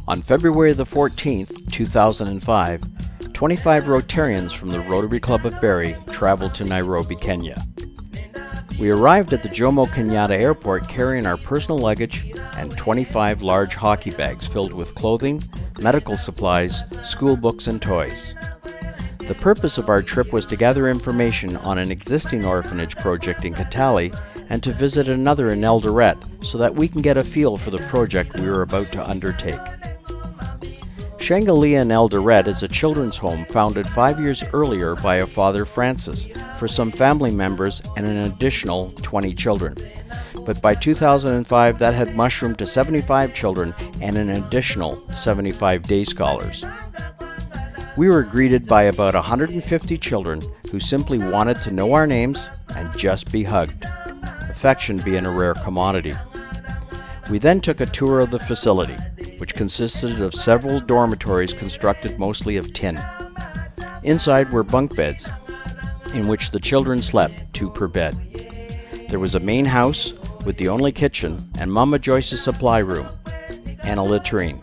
On February the 14th, 2005, 25 Rotarians from the Rotary Club of Barrie traveled to Nairobi, Kenya. We arrived at the Jomo Kenyatta Airport carrying our personal luggage and 25 large hockey bags filled with clothing, medical supplies, school books, and toys. The purpose of our trip was to gather information on an existing orphanage project in Katale and to visit another in Eldoret so that we can get a feel for the project we were about to undertake. Shangalia in Eldoret is a children's home founded 5 years earlier by a Father Francis for some family members and an additional 20 children. But by 2005, that had mushroomed to 75 children and an additional 75 day scholars. We were greeted by about 150 children who simply wanted to know our names and just be hugged, affection being a rare commodity. We then took a tour of the facility, which consisted of several dormitories constructed mostly of tin. Inside were bunk beds, in which the children slept, 2 per bed. There was a main house with the only kitchen and Mama Joyce's supply room, and a latrine,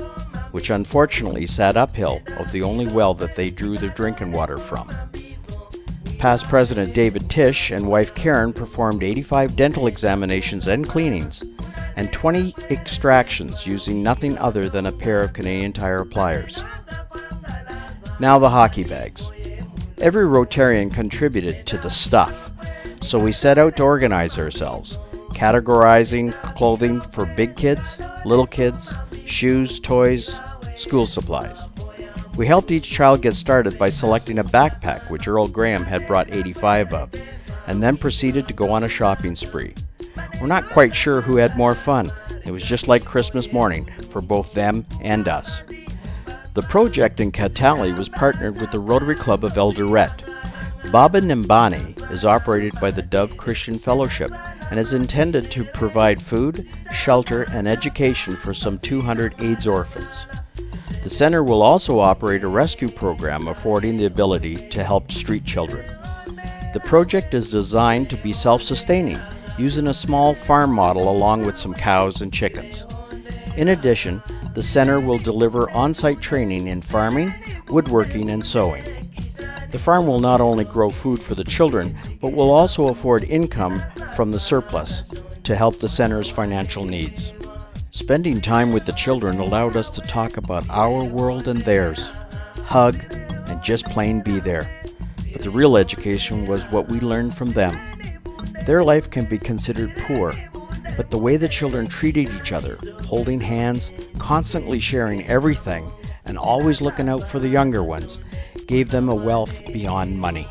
which unfortunately sat uphill of the only well that they drew their drinking water from. Past President David Tisch and wife Karen performed 85 dental examinations and cleanings, and 20 extractions using nothing other than a pair of Canadian Tire pliers. Now the hockey bags. Every Rotarian contributed to the stuff, so we set out to organize ourselves, categorizing clothing for big kids, little kids, shoes, toys, school supplies. We helped each child get started by selecting a backpack, which Earl Graham had brought 85 of, and then proceeded to go on a shopping spree. We're not quite sure who had more fun. It was just like Christmas morning for both them and us. The project in Katale was partnered with the Rotary Club of Eldoret. Baba Nimbani is operated by the Dove Christian Fellowship and is intended to provide food, shelter, and education for some 200 AIDS orphans. The center will also operate a rescue program affording the ability to help street children. The project is designed to be self-sustaining, using a small farm model along with some cows and chickens. In addition, the center will deliver on-site training in farming, woodworking, and sewing. The farm will not only grow food for the children, but will also afford income from the surplus to help the center's financial needs. Spending time with the children allowed us to talk about our world and theirs, hug, and just plain be there. But the real education was what we learned from them. Their life can be considered poor, but the way the children treated each other, holding hands, constantly sharing everything, and always looking out for the younger ones, gave them a wealth beyond money.